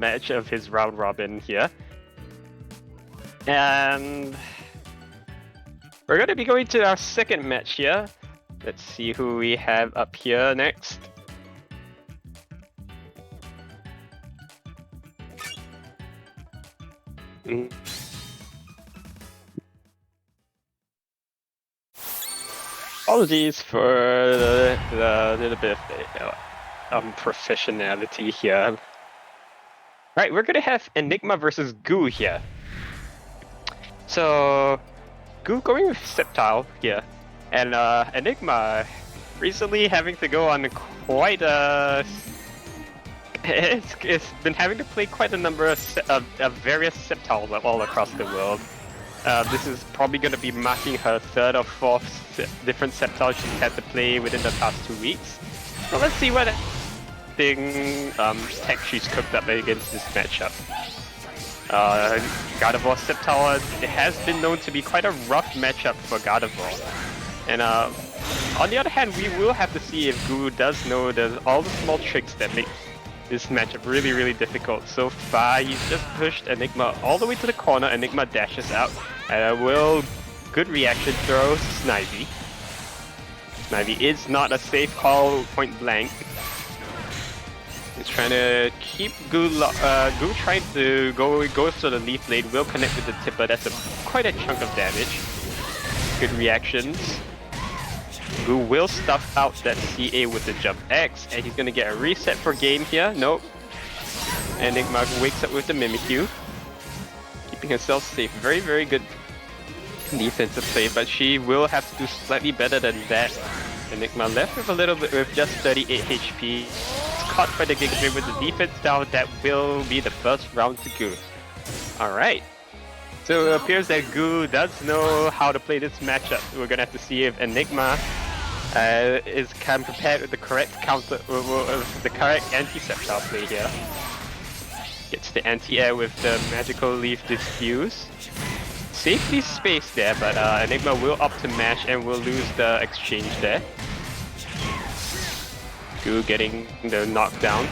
match of his round robin here. And we're going to be going to our second match here. Let's see who we have up here next. Apologies for the little bit of unprofessionality here. Right, we're gonna have Enigma versus Goo here. So, Goo going with Sceptile here, and Enigma recently having to go on quite a... It's been having to play quite a number of various Sceptiles all across the world. This is probably going to be marking her third or fourth different Sceptile she's had to play within the past 2 weeks. So let's see what tech she's cooked up against this matchup. Gardevoir Sceptile has been known to be quite a rough matchup for Gardevoir. And on the other hand, we will have to see if Goo does know all the small tricks that make this matchup really, really difficult. So far, he's just pushed Enigma all the way to the corner. Enigma dashes out. Good reaction throw, Snivy. Snivy is not a safe call point blank. He's trying to keep Goo trying to go for the Leaf Blade, will connect with the Tipper. That's quite a chunk of damage. Good reactions. Goo will stuff out that CA with the Jump X, and he's gonna get a reset for game here. Nope. Enigma wakes up with the Mimikyu, keeping herself safe. Very, very good defensive play, but she will have to do slightly better than that. Enigma left with a little bit with just 38 HP. It's caught by the Giga Drain with the defense down. That will be the first round to Goo. Alright. So it appears that Goo does know how to play this matchup. We're gonna have to see if Enigma can prepared with the correct counter, with the correct anti-Sceptile play here. Gets the anti-air with the magical leaf diffuse. Safely spaced there, but Enigma will opt to mash and will lose the exchange there. Goo getting the knockdown.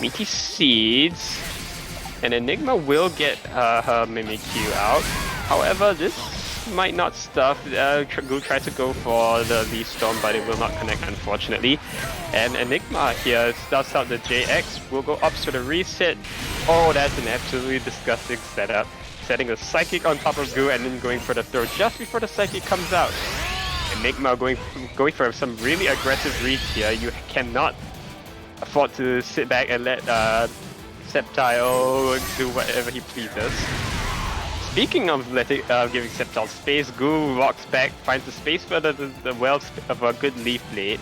Meaty Seeds. And Enigma will get her Mimikyu out. However, this might not stuff. Goo tries to go for the Leaf Storm, but it will not connect, unfortunately. And Enigma here stuffs out the JX. Will go up to the reset. Oh, that's an absolutely disgusting setup. Setting the Psychic on top of Goo and then going for the throw just before the Psychic comes out. Enigma going for some really aggressive reads here. You cannot afford to sit back and let Sceptile do whatever he pleases. Speaking of giving Sceptile space, Goo walks back, finds the space for the well of a good Leaf Blade.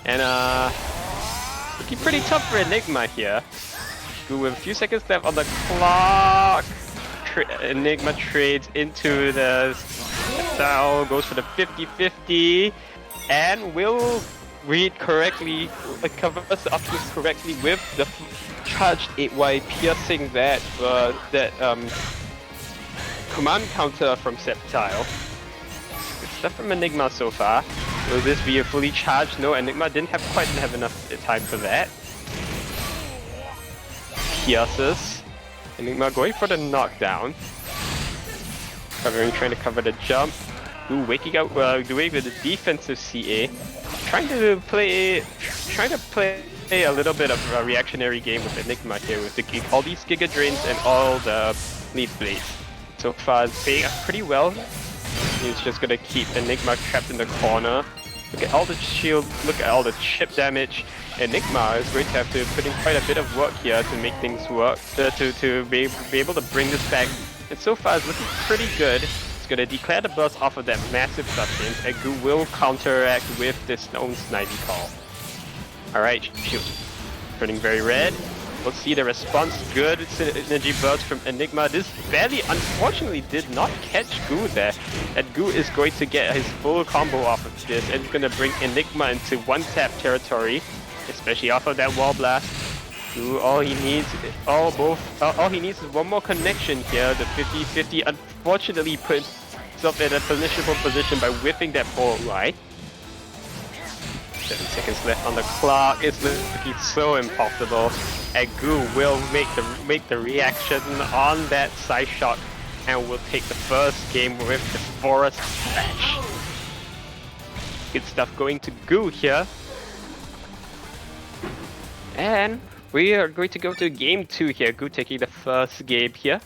And looking pretty tough for Enigma here. Goo with a few seconds left on the clock. Enigma trades into the Sceptile, goes for the 50-50, and will read correctly, covers the options correctly with the charged 8Y, piercing that command counter from Sceptile. Good stuff from Enigma so far. Will this be a fully charged? No, Enigma didn't quite have enough time for that. Pierces. Enigma going for the knockdown. Trying to cover the jump. Ooh, waking up, doing with the defensive CA. Trying to play a little bit of a reactionary game with Enigma here with all these Giga Drains and all the Leaf Blades. So far, it's paying up pretty well. He's just gonna keep Enigma trapped in the corner. Look at all the shield, look at all the chip damage. Enigma is going to have to put in quite a bit of work here to make things work, to be able to bring this back. And so far, it's looking pretty good. It's going to declare the burst off of that massive sustains, and Goo will counteract with this own Snivy call. Alright, shield. Turning very red. We'll see the response. Good synergy burst from Enigma. This barely, unfortunately, did not catch Goo there. And Goo is going to get his full combo off of this, and it's going to bring Enigma into one-tap territory, especially off of that wall blast. Goo, all he needs is one more connection here. The 50-50 unfortunately puts himself in a punishable position by whiffing that forward Y. 7 seconds left on the clock. It's looking so impossible. and Goo will make the reaction on that side shot, and will take the first game with the Forest Smash. Good stuff going to Goo here. And we are going to go to game 2 here. Goo taking the first game here.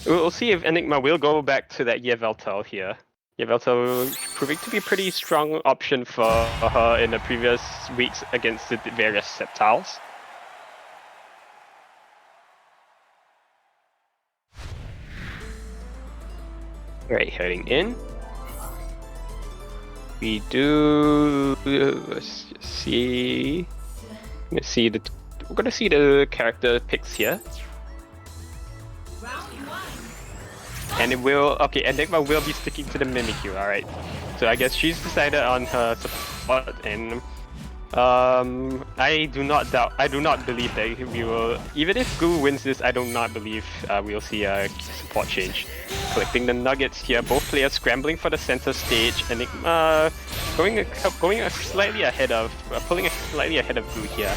We'll see if Enigma will go back to that Yveltal here. Yveltal proving to be a pretty strong option for her in the previous weeks against the various Sceptiles. Alright, heading in. We do. Let's see. We're gonna see the character picks here. And it will. Okay, Enigma will be sticking to the Mimikyu. Alright. So I guess she's decided on her support, and I do not believe that we will. Even if Goo wins this, I do not believe we'll see a support change. Collecting the nuggets here, both players scrambling for the center stage. Enigma pulling slightly ahead of Goo here.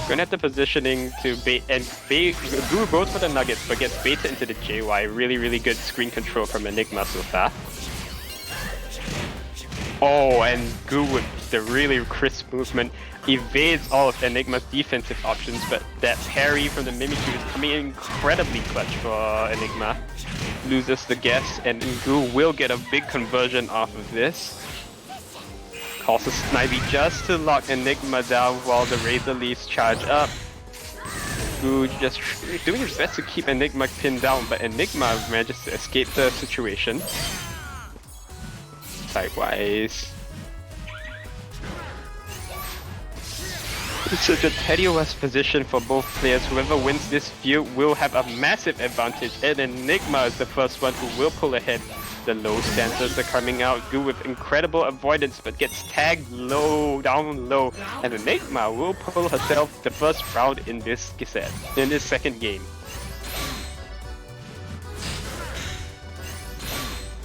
Going at the positioning to bait, and Goo goes for the nuggets but gets baited into the JY. Really good screen control from Enigma so far. Oh, and Goo with the really crisp movement evades all of Enigma's defensive options, but that parry from the Mimikyu is coming in incredibly clutch for Enigma. Loses the guess, and Goo will get a big conversion off of this. Calls a Snivy just to lock Enigma down while the Razor Leafs charge up. Goo just doing his best to keep Enigma pinned down, but Enigma manages to escape the situation. Sidewise. It's such a tenuous position for both players. Whoever wins this field will have a massive advantage, and Enigma is the first one who will pull ahead. The low stances are coming out. Goo with incredible avoidance, but gets tagged down low, and Enigma will pull herself the first round in this set, in this second game.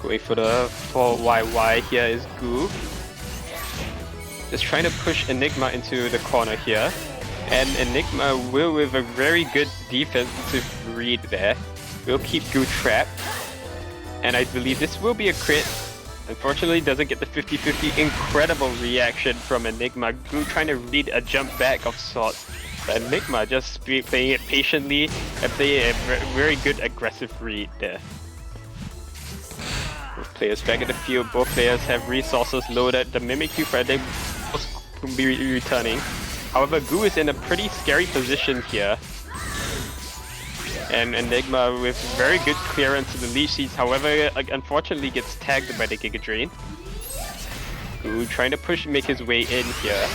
Going for the 4YY here is Goo. Just trying to push Enigma into the corner here, and Enigma will, with a very good defensive read there, will keep Goo trapped. And I believe this will be a crit. Unfortunately, doesn't get the 50-50. Incredible reaction from Enigma. Goo trying to read a jump back of sorts. But Enigma just playing it patiently and playing a very good aggressive read there. Both players back in the field. Both players have resources loaded. The Mimikyu for Enigma will be returning. However, Goo is in a pretty scary position here. And Enigma with very good clearance of the leash seeds, however, unfortunately gets tagged by the Giga Drain. Goo trying to make his way in here.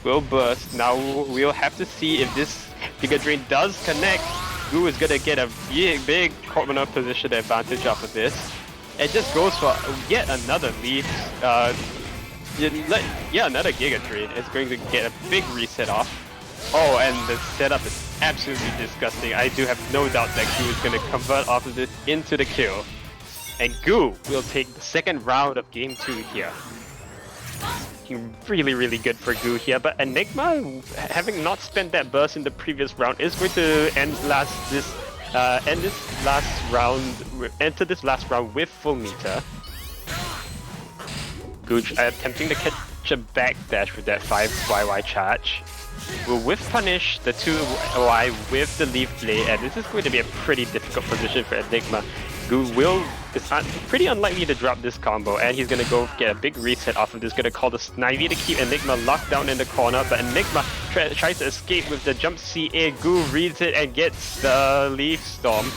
Will burst. Now we'll have to see if this Giga Drain does connect. Goo is gonna get a big corner position advantage off of this. It just goes for yet another lead. Another Giga Drain is going to get a big reset off. Oh, and the setup is absolutely disgusting. I do have no doubt that Goo is going to convert off of this into the kill. And Goo will take the second round of game 2 here. Really good for Goo here, but Enigma, having not spent that burst in the previous round, is going to enter this last round with full meter. Goo attempting to catch a backdash with that 5YY charge. Will whiff punish the 2Y with the Leaf Blade, and this is going to be a pretty difficult position for Enigma. Goo is pretty unlikely to drop this combo, and he's going to go get a big reset off of this. Going to call the Snivy to keep Enigma locked down in the corner, but Enigma tries to escape with the jump CA. Goo reads it and gets the Leaf Storm.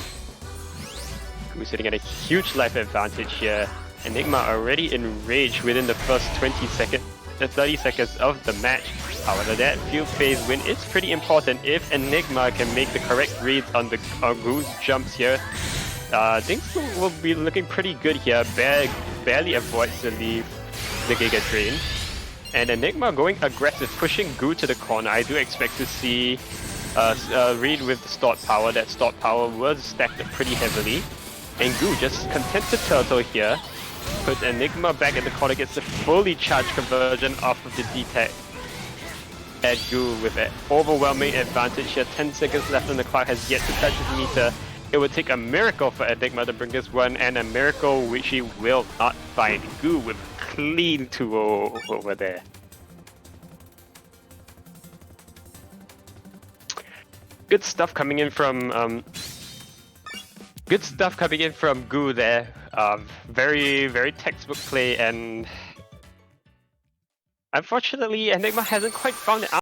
Goo sitting at a huge life advantage here. Enigma already enraged within the first 30 seconds of the match. However, that field phase win is pretty important. If Enigma can make the correct reads on Goo's jumps here, things will be looking pretty good here. Barely avoids the Giga Drain. And Enigma going aggressive, pushing Goo to the corner. I do expect to see read with the stored power. That stored power was stacked up pretty heavily. And Goo just content to turtle here. Puts Enigma back in the corner, gets the fully charged conversion off of the D-Tech. at Goo with an overwhelming advantage here. 10 seconds left on the clock, has yet to touch his meter. It would take a miracle for Enigma to bring this one, and a miracle which he will not find. Goo with clean 2-0 over there. Good stuff coming in from Goo there. Very, very textbook play, and unfortunately Enigma hasn't quite found it out.